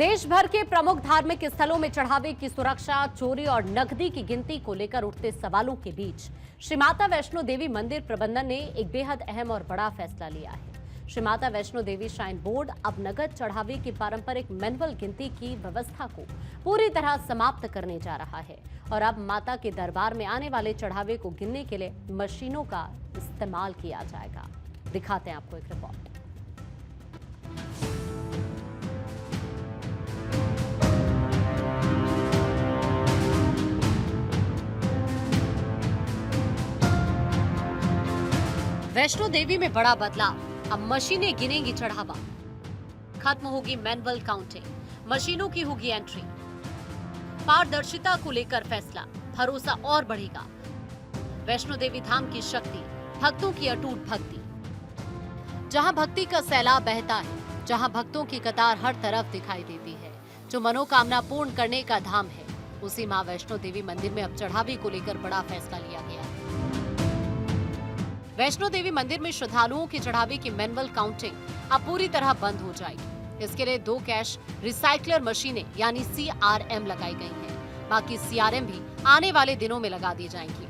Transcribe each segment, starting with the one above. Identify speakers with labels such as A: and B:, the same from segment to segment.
A: देश भर के प्रमुख धार्मिक स्थलों में चढ़ावे की सुरक्षा, चोरी और नकदी की गिनती को लेकर उठते सवालों के बीच श्री माता वैष्णो देवी मंदिर प्रबंधन ने एक बेहद अहम और बड़ा फैसला लिया है। श्री माता वैष्णो देवी श्राइन बोर्ड अब नकद चढ़ावे की पारंपरिक मैनुअल गिनती की व्यवस्था को पूरी तरह समाप्त करने जा रहा है और अब माता के दरबार में आने वाले चढ़ावे को गिनने के लिए मशीनों का इस्तेमाल किया जाएगा। दिखाते हैं आपको एक रिपोर्ट। वैष्णो देवी में बड़ा बदलाव, अब मशीनें गिनेंगी चढ़ावा। खत्म होगी मैनुअल काउंटिंग, मशीनों की होगी एंट्री। पारदर्शिता को लेकर फैसला, भरोसा और बढ़ेगा। वैष्णो देवी धाम की शक्ति, भक्तों की अटूट भक्ति। जहां भक्ति का सैलाब बहता है, जहां भक्तों की कतार हर तरफ दिखाई देती है, जो मनोकामना पूर्ण करने का धाम है, उसी मां वैष्णो देवी मंदिर में अब चढ़ावे को लेकर बड़ा फैसला लिया गया है। वैष्णो देवी मंदिर में श्रद्धालुओं के चढ़ावे की मैनुअल काउंटिंग अब पूरी तरह बंद हो जाएगी। इसके लिए 2 कैश रिसाइकलर मशीनें यानी CRM लगाई गई हैं। बाकी CRM भी आने वाले दिनों में लगा दी जाएंगी।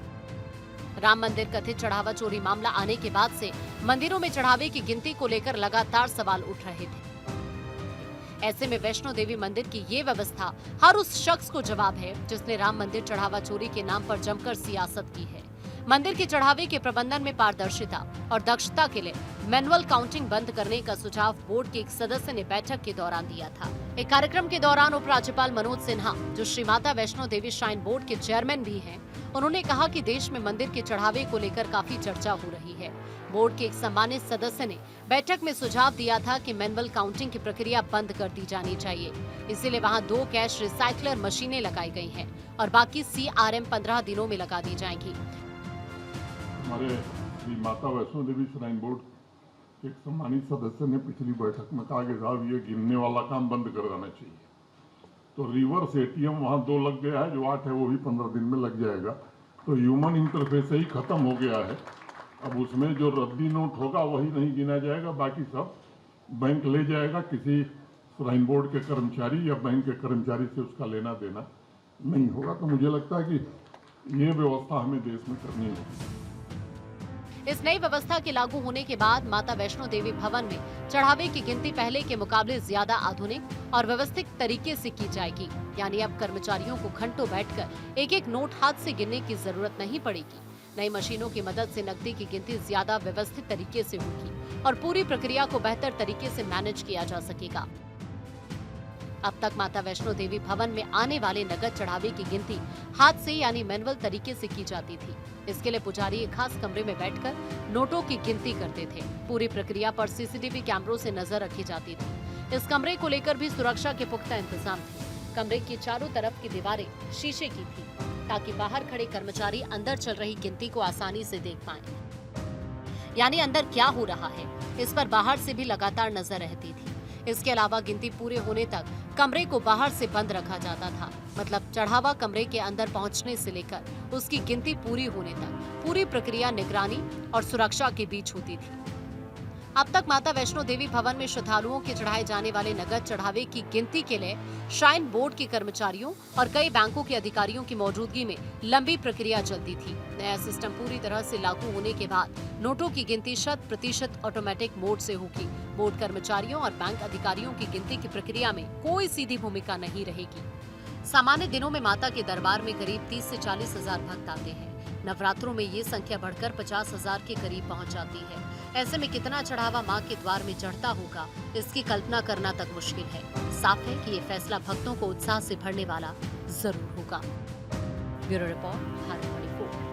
A: राम मंदिर कथित चढ़ावा चोरी मामला आने के बाद से मंदिरों में चढ़ावे की गिनती को लेकर लगातार सवाल उठ रहे थे। ऐसे में वैष्णो देवी मंदिर की ये व्यवस्था हर उस शख्स को जवाब है जिसने राम मंदिर चढ़ावा चोरी के नाम पर जमकर सियासत की है। मंदिर के चढ़ावे के प्रबंधन में पारदर्शिता और दक्षता के लिए मैनुअल काउंटिंग बंद करने का सुझाव बोर्ड के एक सदस्य ने बैठक के दौरान दिया था। एक कार्यक्रम के दौरान उपराज्यपाल मनोज सिन्हा, जो श्री माता वैष्णो देवी श्राइन बोर्ड के चेयरमैन भी हैं, उन्होंने कहा कि देश में मंदिर के चढ़ावे को लेकर काफी चर्चा हो रही है। बोर्ड के एक सम्मानित सदस्य ने बैठक में सुझाव दिया था कि मैनुअल काउंटिंग की प्रक्रिया बंद कर दी जानी चाहिए। इसीलिए वहां 2 कैश रिसाइकलर मशीनें लगाई गई हैं और बाकी CRM 15 दिनों में लगा दी जाएंगी।
B: हमारे श्री माता वैष्णो देवी श्राइन बोर्ड एक सम्मानित सदस्य ने पिछली बैठक में कहा कि साहब ये गिनने वाला काम बंद कर देना चाहिए। तो रिवर्स ATM वहाँ 2 लग गया है, जो 8 है वो भी 15 दिन में लग जाएगा। तो ह्यूमन इंटरफेस ही खत्म हो गया है। अब उसमें जो रद्दी नोट होगा वही नहीं गिना जाएगा, बाकी सब बैंक ले जाएगा। किसी श्राइन बोर्ड के कर्मचारी या बैंक के कर्मचारी से उसका लेना देना नहीं होगा। तो मुझे लगता है कि ये व्यवस्था हमें देश में करनी होगी।
A: इस नई व्यवस्था के लागू होने के बाद माता वैष्णो देवी भवन में चढ़ावे की गिनती पहले के मुकाबले ज्यादा आधुनिक और व्यवस्थित तरीके से की जाएगी। यानी अब कर्मचारियों को घंटों बैठकर एक-एक नोट हाथ से गिनने की जरूरत नहीं पड़ेगी। नई मशीनों की मदद से नकदी की गिनती ज्यादा व्यवस्थित तरीके से होगी और पूरी प्रक्रिया को बेहतर तरीके से मैनेज किया जा सकेगा। अब तक माता वैष्णो देवी भवन में आने वाले नकद चढ़ावे की गिनती हाथ से यानी मैनुअल तरीके से की जाती थी। इसके लिए पुजारी एक खास कमरे में बैठकर नोटों की गिनती करते थे। पूरी प्रक्रिया पर CCTV कैमरों से नजर रखी जाती थी। इस कमरे को लेकर भी सुरक्षा के पुख्ता इंतजाम थे। कमरे की चारों तरफ की दीवारें शीशे की थी ताकि बाहर खड़े कर्मचारी अंदर चल रही गिनती को आसानी से देख पाएं। यानी अंदर क्या हो रहा है, इस पर बाहर से भी लगातार नजर रहती थी। इसके अलावा गिनती पूरे होने तक कमरे को बाहर से बंद रखा जाता था। मतलब चढ़ावा कमरे के अंदर पहुंचने से लेकर उसकी गिनती पूरी होने तक पूरी प्रक्रिया निगरानी और सुरक्षा के बीच होती थी। अब तक माता वैष्णो देवी भवन में श्रद्धालुओं के चढ़ाए जाने वाले नकद चढ़ावे की गिनती के लिए श्राइन बोर्ड के कर्मचारियों और कई बैंकों के अधिकारियों की मौजूदगी में लंबी प्रक्रिया चलती थी। नया सिस्टम पूरी तरह से लागू होने के बाद नोटों की गिनती 100% ऑटोमेटिक मोड से होगी। बोर्ड कर्मचारियों और बैंक अधिकारियों की गिनती की प्रक्रिया में कोई सीधी भूमिका नहीं रहेगी। सामान्य दिनों में माता के दरबार में करीब 30 से 40 हजार भक्त आते हैं। नवरात्रों में ये संख्या बढ़कर 50 हजार के करीब पहुंच जाती है। ऐसे में कितना चढ़ावा मां के द्वार में चढ़ता होगा, इसकी कल्पना करना तक मुश्किल है। साफ है कि ये फैसला भक्तों को उत्साह से भरने वाला जरूर होगा। Bureau report, Bharat 24।